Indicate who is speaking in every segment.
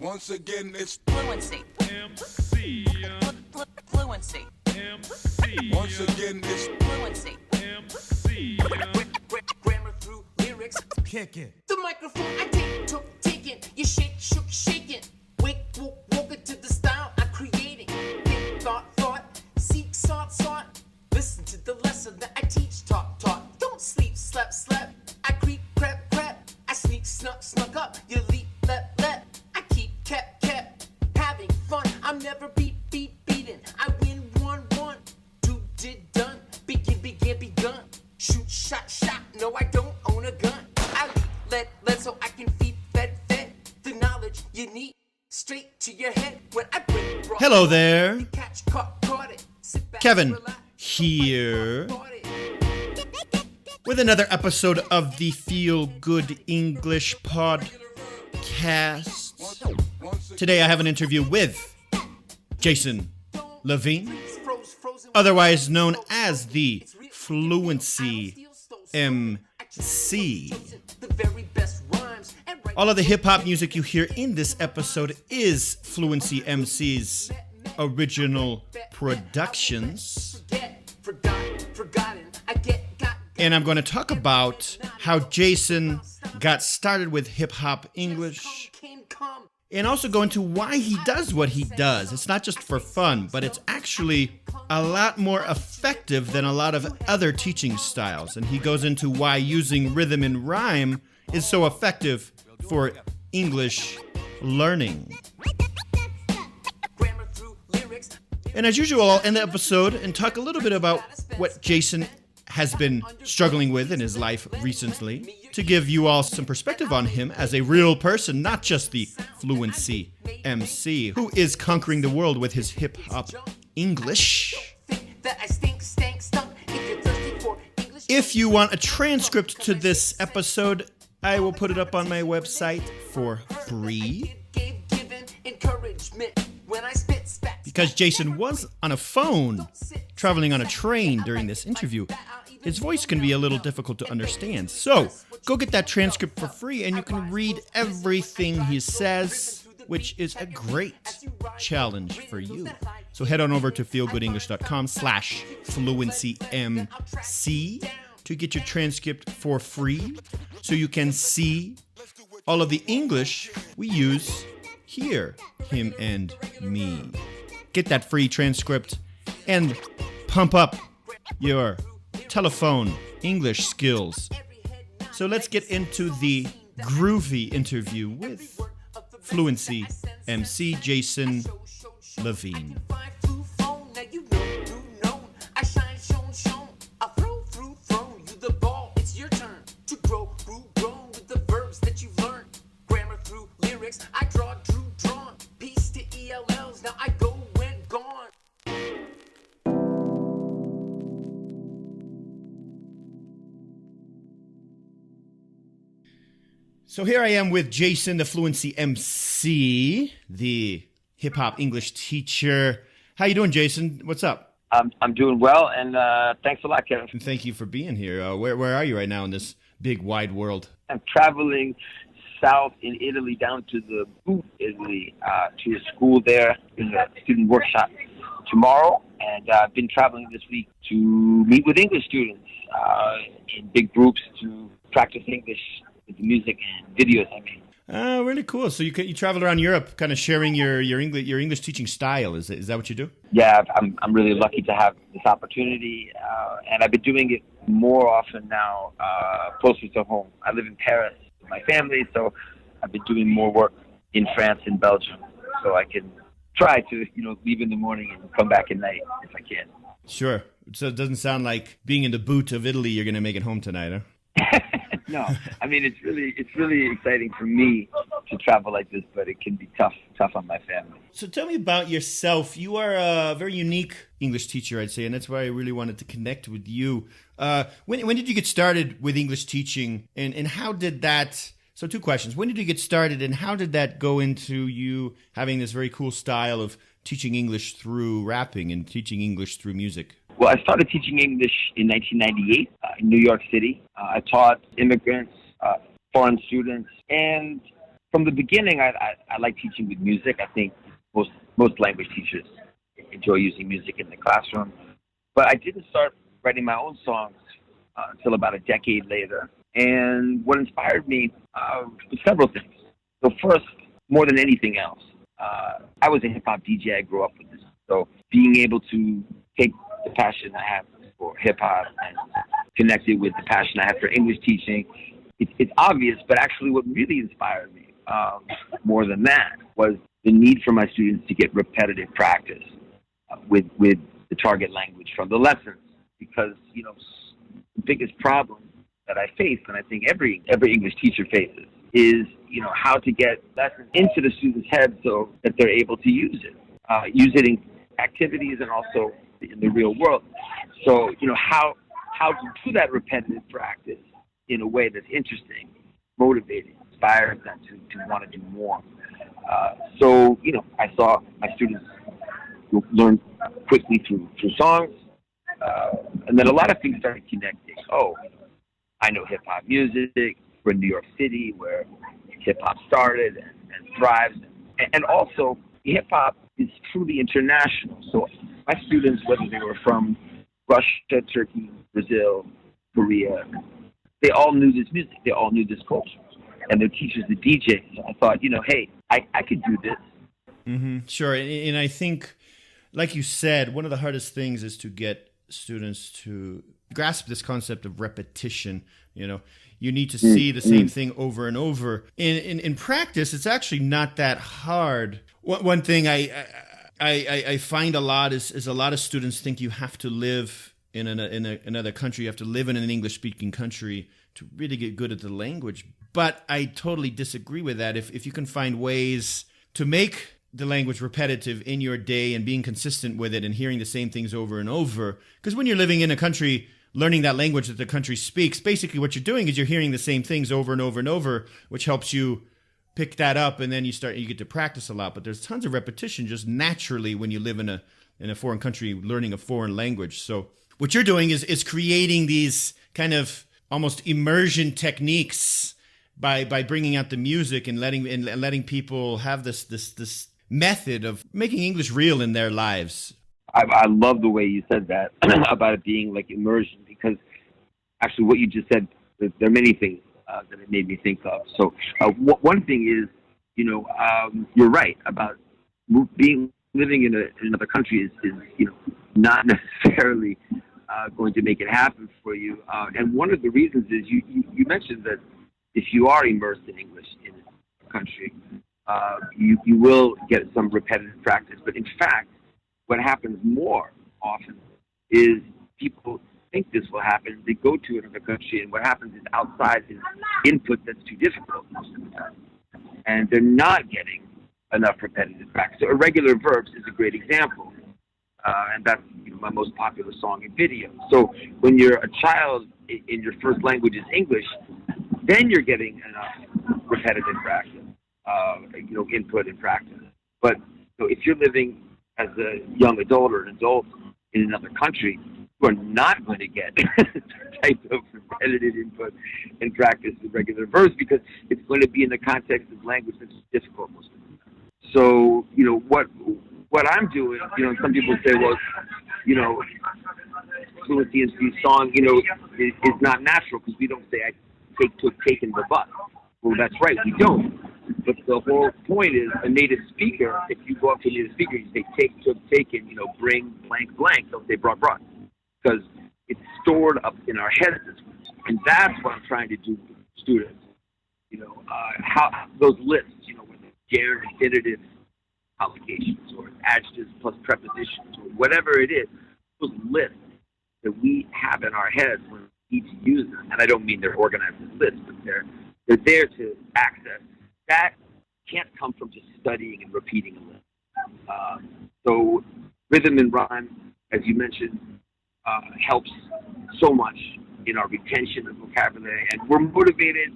Speaker 1: Once again, it's
Speaker 2: Fluency MC. Fluency MC.
Speaker 1: Once again, it's
Speaker 2: Fluency MC. Grammar through lyrics.
Speaker 3: Kick it.
Speaker 2: The microphone I take it. You shake, shook, shaking. Wake, woke it to the style I'm creating. Think, thought. Seek, sought. Listen to the lesson that I teach, taught. Don't sleep, slept. I creep, crept. I sneak, snuck up. You leap, let. I keep, kept. Having fun. I'm never beaten. I win, won. Do, did, done. Begin, begun. Shoot, shot. No, I don't own a gun. I lead, let, so I can feed, fed. The knowledge you need straight to your head when I bring.
Speaker 4: Hello there.
Speaker 2: Catch, caught it. Sit back,
Speaker 4: Kevin
Speaker 2: relax.
Speaker 4: here with another episode of the Feel Good English podcast. Today I have an interview with Jason Levine, otherwise known as the Fluency MC. All of the hip-hop music you hear in this episode is Fluency MC's original productions. And I'm going to talk about how Jason got started with hip-hop English, and also go into why he does what he does. It's not just for fun, but it's actually a lot more effective than a lot of other teaching styles. And he goes into why using rhythm and rhyme is so effective for English learning. And as usual, I'll end the episode and talk a little bit about what Jason has been struggling with in his life recently, to give you all some perspective on him as a real person, not just the Fluency MC, who is conquering the world with his hip-hop English. If you want a transcript to this episode, I will put it up on my website for free. Because Jason was on a phone, traveling on a train during this interview, his voice can be a little difficult to understand. So, go get that transcript for free and you can read everything he says, which is a great challenge for you. So head on over to feelgoodenglish.com/fluencymc to get your transcript for free, so you can see all of the English we use here, him and me. Get that free transcript and pump up your telephone English skills. So let's get into the groovy interview with Fluency MC Jason Levine.
Speaker 2: I drawn, piece to ELLs. Now I go when gone.
Speaker 4: So here I am with Jason, the Fluency MC, the hip-hop English teacher. How you doing, Jason? What's up?
Speaker 5: I'm doing well, and thanks a lot, Kevin.
Speaker 4: And thank you for being here. Where are you right now in this big, wide world?
Speaker 5: I'm traveling south in Italy, down to the Boot, Italy, to a school there in a student workshop tomorrow. And I've been traveling this week to meet with English students in big groups to practice English with the music and videos I made.
Speaker 4: Really cool. So you travel around Europe, kind of sharing your English teaching style. Is that what you do?
Speaker 5: Yeah, I'm really lucky to have this opportunity, and I've been doing it more often now, closer to home. I live in Paris with my family, so I've been doing more work in France and Belgium, so I can try to leave in the morning and come back at night if I can.
Speaker 4: Sure. So it doesn't sound like being in the boot of Italy, you're going to make it home tonight, huh?
Speaker 5: No, I mean it's really exciting for me to travel like this, but it can be tough on my family.
Speaker 4: So tell me about yourself. You are a very unique English teacher, I'd say, and that's why I really wanted to connect with you. When did you get started with English teaching, and how did that? So two questions: when did you get started, and how did that go into you having this very cool style of teaching English through rapping and teaching English through music?
Speaker 5: Well, I started teaching English in 1998 in New York City. I taught immigrants, foreign students, and from the beginning, I like teaching with music. I think most language teachers enjoy using music in the classroom. But I didn't start writing my own songs until about a decade later. And what inspired me was several things. So first, more than anything else, I was a hip-hop DJ. I grew up with this. So being able to take the passion I have for hip-hop and connect it with the passion I have for English teaching, it's obvious, but actually what really inspired me more than that was the need for my students to get repetitive practice with the target language from the lessons. Because, you know, the biggest problem that I face, and I think every English teacher faces, is, you know, how to get lessons into the student's head so that they're able to use it in activities and also in the real world. So, you know, how to do that repetitive practice in a way that's interesting, motivating, inspires them to want to do more. So, you know, I saw my students learn quickly through songs, and then a lot of things started connecting. Oh, I know hip-hop music. We're in New York City, where hip-hop started and thrives. And also, hip-hop is truly international. So my students, whether they were from Russia, Turkey, Brazil, Korea, they all knew this music. They all knew this culture. And their teachers, the DJs. So I thought, you know, hey, I could do this.
Speaker 4: Mm-hmm. Sure. And I think, like you said, one of the hardest things is to get students to grasp this concept of repetition. You know, you need to see the same thing over and over. In practice, it's actually not that hard. One thing I find a lot is a lot of students think you have to live in another country. You have to live in an English-speaking country to really get good at the language. But I totally disagree with that. If you can find ways to make the language repetitive in your day and being consistent with it and hearing the same things over and over, because when you're living in a country, learning that language that the country speaks, basically what you're doing is you're hearing the same things over and over and over, which helps you pick that up, and then you get to practice a lot. But there's tons of repetition just naturally when you live in a foreign country learning a foreign language. So what you're doing is creating these kind of almost immersion techniques by bringing out the music and letting people have this method of making English real in their lives.
Speaker 5: I love the way you said that about it being like immersion, because actually what you just said, there are many things that it made me think of. So one thing is, you know, you're right about living in another country is you know, not necessarily going to make it happen for you. And one of the reasons is you mentioned that if you are immersed in English in a country, you will get some repetitive practice. But in fact, what happens more often is people think this will happen. They go to another country, and what happens is outside is input that's too difficult most of the time. And they're not getting enough repetitive practice. So irregular verbs is a great example. And that's, you know, my most popular song and video. So when you're a child in your first language is English, then you're getting enough repetitive practice, you know, input and practice. But so if you're living as a young adult or an adult in another country, you are not going to get the type of repetitive input and practice with regular verbs, because it's going to be in the context of language that's difficult most of the time. So, you know, what I'm doing, you know, some people say, well, you know, Fluency MC song, you know, is not natural because we don't say I took, taken the bus. Well, that's right, we don't. But the whole point is a native speaker, if you go up to a native speaker and you say take, took, taken, you know, bring, blank, blank, they'll say brought. Because it's stored up in our heads. And that's what I'm trying to do with students. You know, how those lists, you know, with generative collocations or adjectives plus prepositions or whatever it is, those lists that we have in our heads when we need to use them. And I don't mean they're organized as lists, but they're there to access. That can't come from just studying and repeating a list. So rhythm and rhyme, as you mentioned, helps so much in our retention of vocabulary, and we're motivated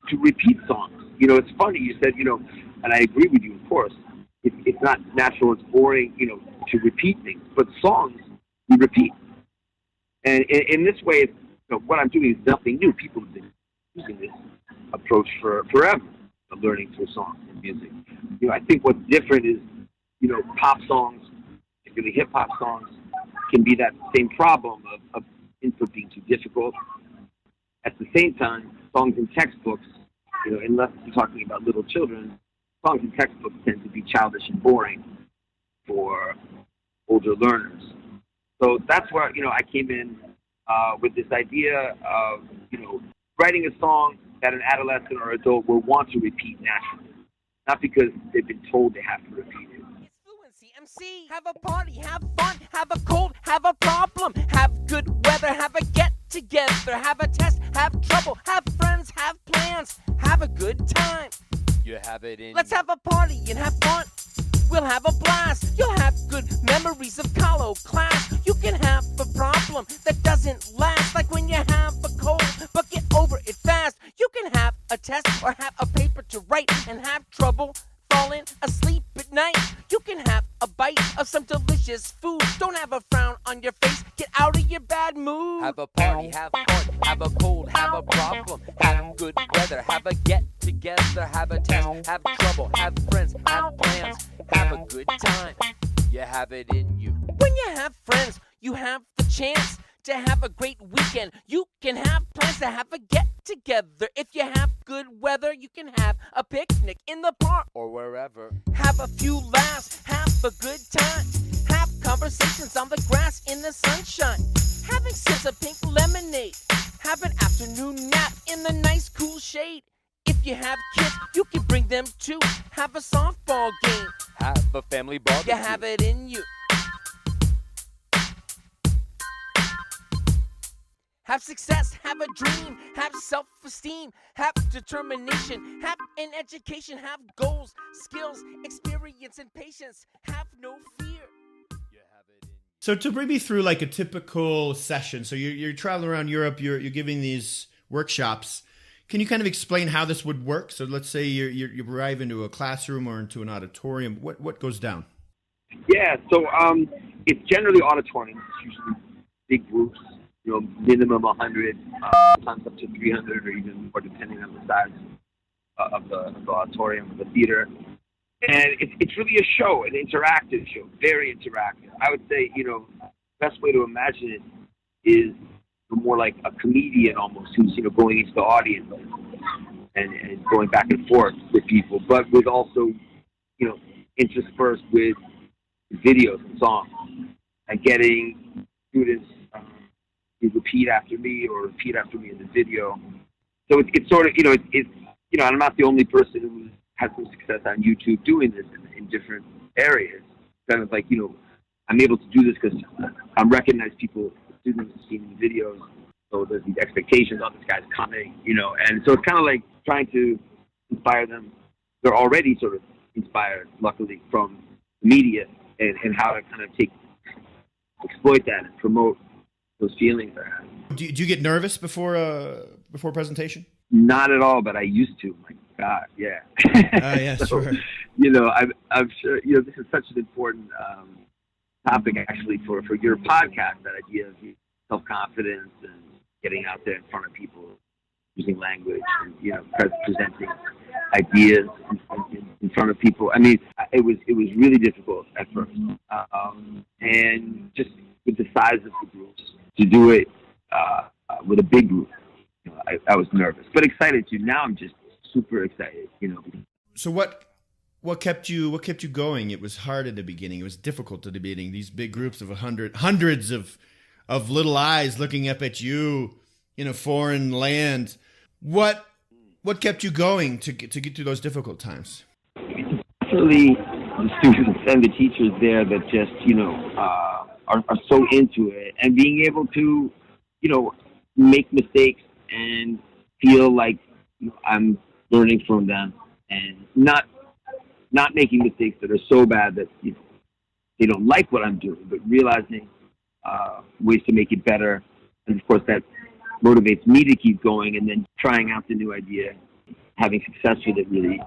Speaker 5: to repeat songs. You know, it's funny, you said, you know, and I agree with you, of course, it's not natural, it's boring, you know, to repeat things, but songs, we repeat. And in this way, you know, what I'm doing is nothing new. People have been using this approach for forever. learning through songs and music. I think what's different is, pop songs, particularly hip hop songs, can be that same problem of input being too difficult. At the same time, songs in textbooks, unless you're talking about little children, songs in textbooks tend to be childish and boring for older learners. So that's where, I came in with this idea of, writing a song that an adolescent or adult will want to repeat naturally, not because they've been told they have to repeat it.
Speaker 2: It's Fluency MC. Have a party, have fun, have a cold, have a problem, have good weather, have a get together, have a test, have trouble, have friends, have plans, have a good time.
Speaker 1: You have it in.
Speaker 2: Let's have a party and have fun. We'll have a blast. You'll have good memories of Colo class. You can have a problem that doesn't last, like when you have a cold, but get over it fast. You can have a test or have a paper to write and have trouble falling asleep at night. You can have a bite of some delicious food. Don't have a frown on your face. Get out of your bad mood.
Speaker 1: Have a party, have fun, have a cold, have a problem, have good weather, have a get together, have a test, have trouble, have friends, have plans, have a good time. You have it in you.
Speaker 2: When you have friends, you have the chance to have a great weekend. You can have plans to have a get together. If you have good weather, you can have a picnic in the park
Speaker 1: Or wherever.
Speaker 2: Have a few laughs, have a good time. Have conversations on the grass in the sunshine. Having sips of pink lemonade. Have an afternoon nap in the nice cool shade. If you have kids, you can bring them too. Have a softball game.
Speaker 1: Have a family barbecue.
Speaker 2: You have it in you. Have success, have a dream, have self-esteem, have determination, have an education, have goals, skills, experience, and patience. Have no fear.
Speaker 1: You have it in you.
Speaker 4: So to bring me through like a typical session, so you're traveling around Europe, you're giving these workshops. Can you kind of explain how this would work? So let's say you arrive into a classroom or into an auditorium. What goes down?
Speaker 5: Yeah, so it's generally auditoriums. It's usually big groups, minimum 100, sometimes up to 300 or even more, depending on the size of the auditorium, of the theater. And it's really a show, an interactive show, very interactive. I would say, best way to imagine it is more like a comedian almost, who's, going into the audience and going back and forth with people, but with also, interspersed with videos and songs, and getting students to repeat after me or repeat after me in the video. So it's sort of, I'm not the only person who has some success on YouTube doing this in different areas. Kind of like, I'm able to do this because I recognize people, students have seen the videos, so there's these expectations, this guy's coming, and so it's kind of like trying to inspire them. They're already sort of inspired, luckily, from media and how to kind of exploit that and promote those feelings I have.
Speaker 4: Do you get nervous before presentation?
Speaker 5: Not at all, but I used to. My God, yeah.
Speaker 4: Yeah,
Speaker 5: so,
Speaker 4: sure.
Speaker 5: I'm sure, this is such an important topic, actually, for your podcast, that idea of self-confidence and getting out there in front of people, using language, and, presenting ideas in front of people. I mean, it was really difficult at first. And just with the size of the groups, to do it with a big group, I was nervous, but excited too. Now I'm just super excited,
Speaker 4: So what kept you going? It was hard at the beginning. It was difficult at the beginning. These big groups of hundreds of little eyes looking up at you in a foreign land. What kept you going to get through those difficult times?
Speaker 5: Definitely the students and the teachers there that just are so into it, and being able to make mistakes and feel like I'm learning from them, and not making mistakes that are so bad that they don't like what I'm doing, but realizing ways to make it better. And of course that motivates me to keep going, and then trying out the new idea, having success with it really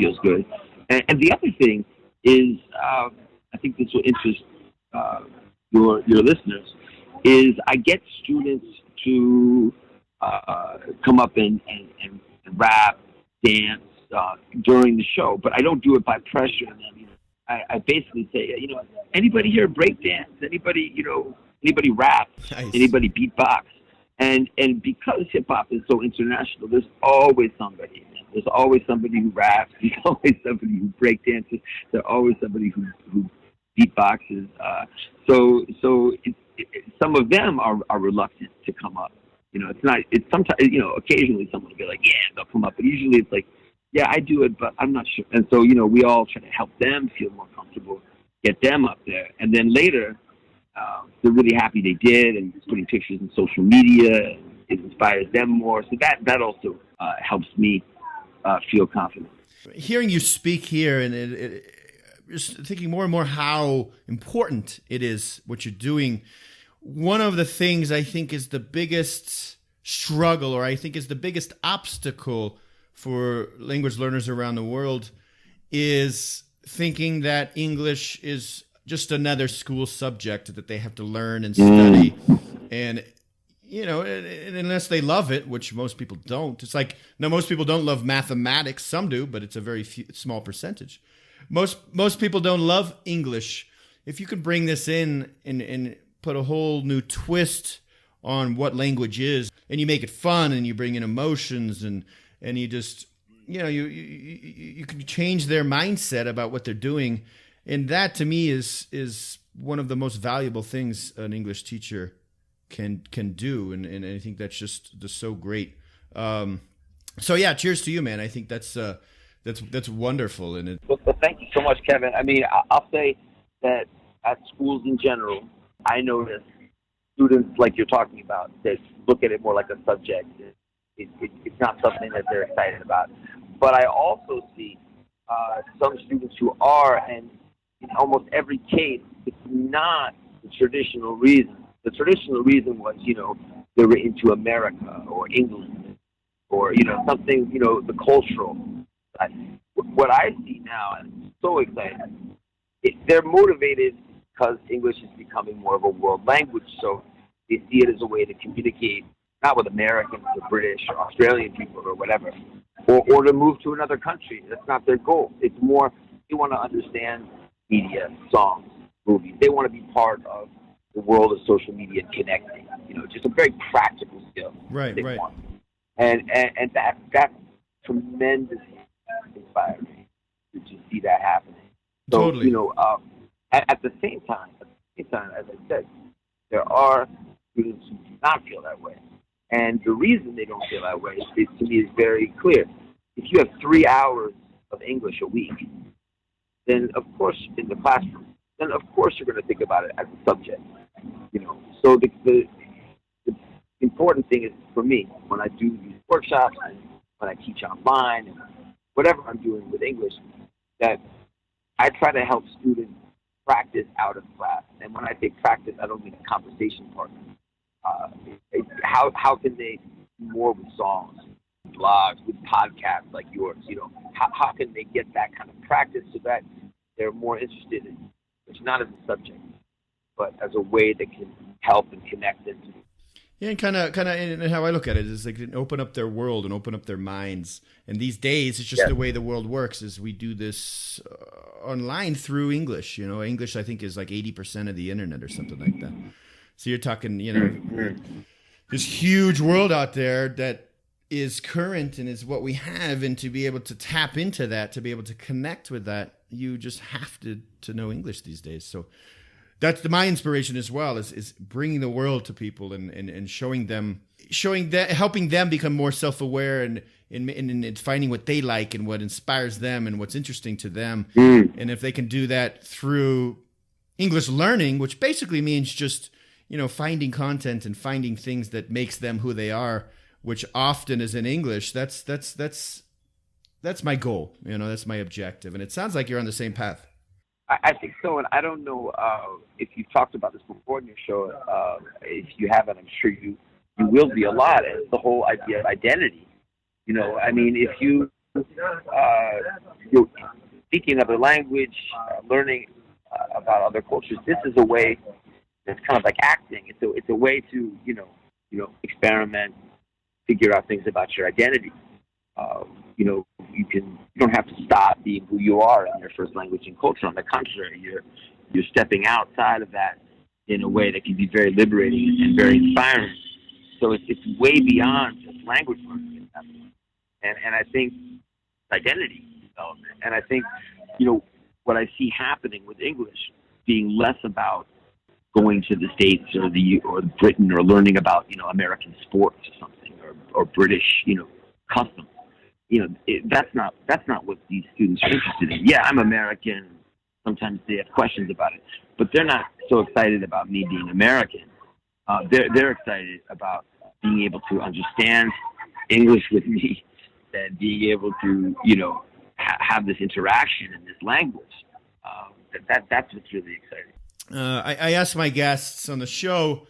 Speaker 5: feels good. And the other thing is, I think this will interest your listeners, is I get students to come up and rap, dance, during the show, but I don't do it by pressuring them. You know, I basically say, you know, anybody here breakdance? Anybody, you know, anybody rap?
Speaker 4: Nice.
Speaker 5: Anybody beatbox? And because hip hop is so international, there's always somebody. There's always somebody who raps. There's always somebody who breakdances. There's always somebody who beatboxes. So some of them are reluctant to come up. You know, it's not. It's sometimes, you know, occasionally someone will be like, yeah, they'll come up, but usually it's like, yeah, I do it, but I'm not sure. And so, you know, we all try to help them feel more comfortable, get them up there, and then later, they're really happy they did, and putting pictures in social media, it inspires them more. So that also helps me feel confident.
Speaker 4: Hearing you speak here, and just thinking more and more how important it is what you're doing. One of the things I think is the biggest struggle, or I think is the biggest obstacle for language learners around the world, is thinking that English is just another school subject that they have to learn and study. And, you know, and unless they love it, which most people don't. It's like, no, most people don't love mathematics. Some do, but it's a very small percentage. Most people don't love English. If you can bring this in and put a whole new twist on what language is, and you make it fun, and you bring in emotions, and you just, you know, you can change their mindset about what they're doing, and that to me is one of the most valuable things an English teacher can do, and I think that's just so great. So yeah, cheers to you, man. I think that's wonderful, and
Speaker 5: Well, thank you so much, Kevin. I mean, I'll say that at schools in general, I notice students like you're talking about that look at it more like a subject. It's not something that they're excited about. But I also see some students who are, and in almost every case, it's not the traditional reason. The traditional reason was, you know, they were into America or England or, you know, something, you know, the cultural. What I see now, and I'm so excited, they're motivated because English is becoming more of a world language, so they see it as a way to communicate, not with Americans or British or Australian people or whatever, or to move to another country. That's not their goal. It's more they want to understand media, songs, movies. They want to be part of the world of social media and connecting. You know, just a very practical skill.
Speaker 4: right.
Speaker 5: Want. And that's tremendously inspiring to just see that happening. So,
Speaker 4: Totally.
Speaker 5: you know, at the same time, as I said, there are students who do not feel that way. And the reason they don't feel that way, to me, is very clear. If you have 3 hours of English a week, then of course, in the classroom, then of course you're going to think about it as a subject. You know, so the important thing is for me when I do these workshops and when I teach online and whatever I'm doing with English, that I try to help students practice out of class. And when I say practice, I don't mean a conversation partner. How can they do more with songs, blogs, with podcasts like yours? You know, how can they get that kind of practice so that they're more interested in it's not as a subject, but as a way that can help and connect them to.
Speaker 4: Yeah, and kind of, and how I look at it is like open up their world and open up their minds. And these days, it's just the way the world works. Is we do this online through English. You know, English I think is like 80% of the internet or something like that. So you're talking, you know, this huge world out there that is current and is what we have. And to be able to tap into that, to be able to connect with that, you just have to know English these days. So that's my inspiration as well, is bringing the world to people and showing them, helping them become more self-aware and finding what they like and what inspires them and what's interesting to them. And if they can do that through English learning, which basically means just, you know, finding content and finding things that makes them who they are, which often is in English, that's my goal. You know, that's my objective. And it sounds like you're on the same path.
Speaker 5: I think so, and I don't know if you've talked about this before in your show. If you haven't, I'm sure you will be a lot. It's the whole idea of identity. You know, I mean, if you're speaking another language, learning about other cultures, this is a way. It's kind of like acting. It's a way to you know experiment, figure out things about your identity. You don't have to stop being who you are in your first language and culture. On the contrary, you're stepping outside of that in a way that can be very liberating and very inspiring. So it's way beyond just language learning at that point. And I think identity development. And I think, what I see happening with English being less about going to the States or Britain or learning about, American sports or something or British, customs. That's not what these students are interested in. Yeah, I'm American. Sometimes they have questions about it, but they're not so excited about me being American. They're excited about being able to understand English with me and being able to, have this interaction in this language. That's what's really exciting.
Speaker 4: I ask my guests on the show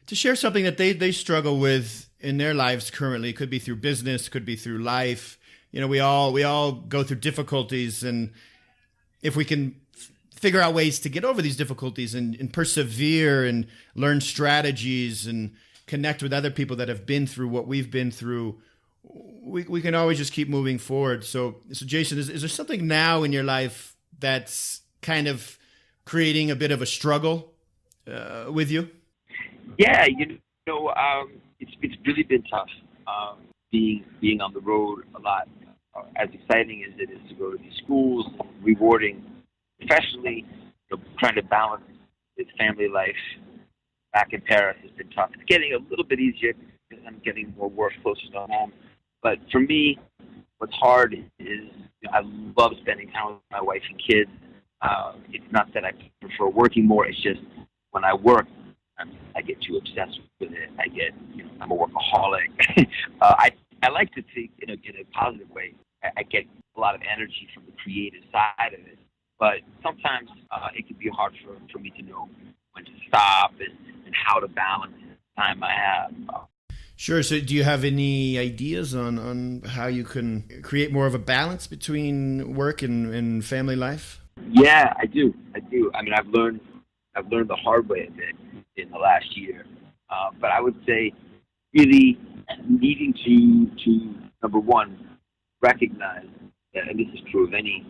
Speaker 4: to share something that they struggle with in their lives currently. It could be through business, could be through life. We all go through difficulties, and if we can figure out ways to get over these difficulties and persevere and learn strategies and connect with other people that have been through what we've been through, we can always just keep moving forward. So Jason, is there something now in your life that's kind of creating a bit of a struggle with you?
Speaker 5: Yeah, it's really been tough being on the road a lot. As exciting as it is to go to these schools, rewarding professionally, trying to balance with family life back in Paris has been tough. It's getting a little bit easier because I'm getting more work closer to home. But for me, what's hard is I love spending time with my wife and kids. It's not that I prefer working more. It's just when I work, I get too obsessed with it. I'm a workaholic. I like to think in a positive way. I get a lot of energy from the creative side of it. But sometimes it can be hard for me to know when to stop and how to balance the time I have.
Speaker 4: Sure. So do you have any ideas on how you can create more of a balance between work and family life?
Speaker 5: Yeah, I do. I mean, I've learned the hard way of it in the last year. But I would say really needing to number one, recognize that, and this is true of any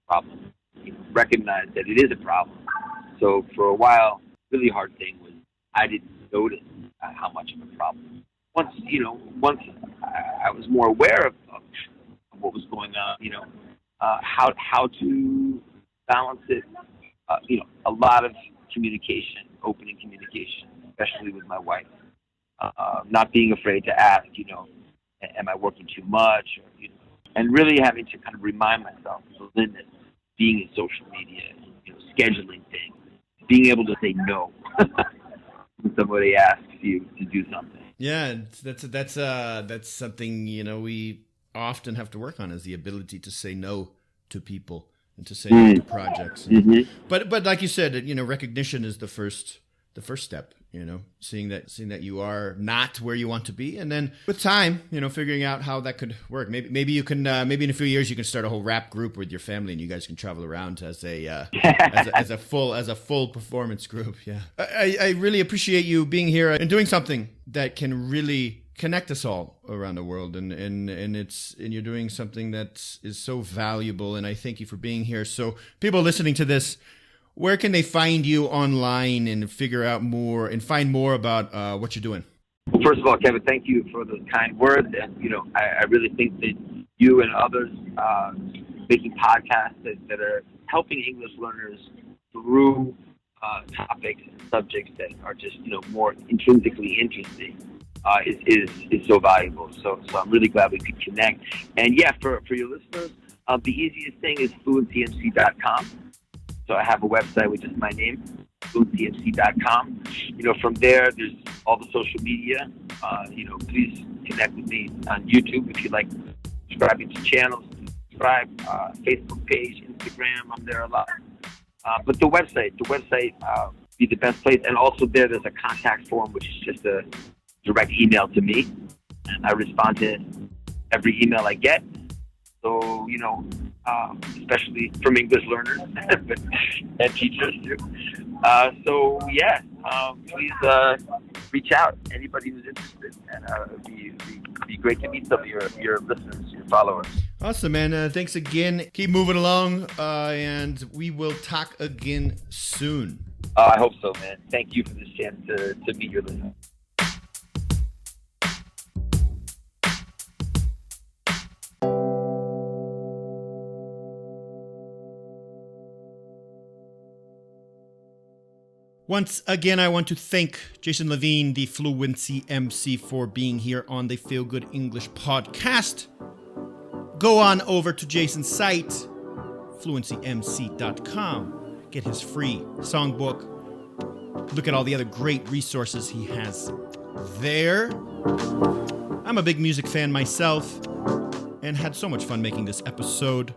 Speaker 5: problem, recognize that it is a problem. So for a while, really hard thing was I didn't notice how much of a problem. Once I was more aware of what was going on, how to balance it, a lot of communication, opening communication, especially with my wife. Not being afraid to ask, am I working too much? And really having to kind of remind myself of the limit, being in social media, scheduling things, being able to say no when somebody asks you to do something.
Speaker 4: Yeah, that's something we often have to work on, is the ability to say no to people and to say no to projects.
Speaker 5: Mm-hmm.
Speaker 4: But like you said, recognition is the first step. Seeing that you are not where you want to be, and then with time, figuring out how that could work. Maybe you can maybe in a few years you can start a whole rap group with your family, and you guys can travel around as a full performance group. Yeah, I really appreciate you being here and doing something that can really connect us all around the world, and you're doing something that is so valuable, and I thank you for being here. So people listening to this, where can they find you online and figure out more and find more about what you're doing?
Speaker 5: Well, first of all, Kevin, thank you for the kind words. And, I really think that you and others making podcasts that are helping English learners through topics and subjects that are just, more intrinsically interesting is so valuable. So I'm really glad we could connect. And, yeah, for your listeners, the easiest thing is fluencymc.com. So I have a website with just my name, fluencymc.com. From there's all the social media. Please connect with me on YouTube if you like subscribing to channels. Subscribe, Facebook page, Instagram. I'm there a lot. But the website be the best place. And also there's a contact form, which is just a direct email to me. And I respond to every email I get. So, especially from English learners and teachers too. Please reach out. Anybody who's interested, and it'd be great to meet some of your listeners, your followers.
Speaker 4: Awesome, man. Thanks again. Keep moving along, and we will talk again soon.
Speaker 5: I hope so, man. Thank you for this chance to meet your listeners.
Speaker 4: Once again, I want to thank Jason Levine, the Fluency MC, for being here on the Feel Good English podcast. Go on over to Jason's site, fluencymc.com. Get his free songbook. Look at all the other great resources he has there. I'm a big music fan myself and had so much fun making this episode.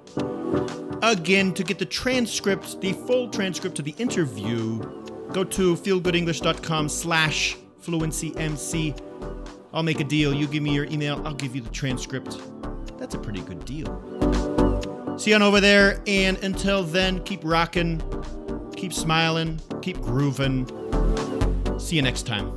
Speaker 4: Again, to get the transcript, the full transcript of the interview, go to feelgoodenglish.com/fluencymc. I'll make a deal. You give me your email, I'll give you the transcript. That's a pretty good deal. See you on over there, and until then, keep rocking, keep smiling, keep grooving. See you next time.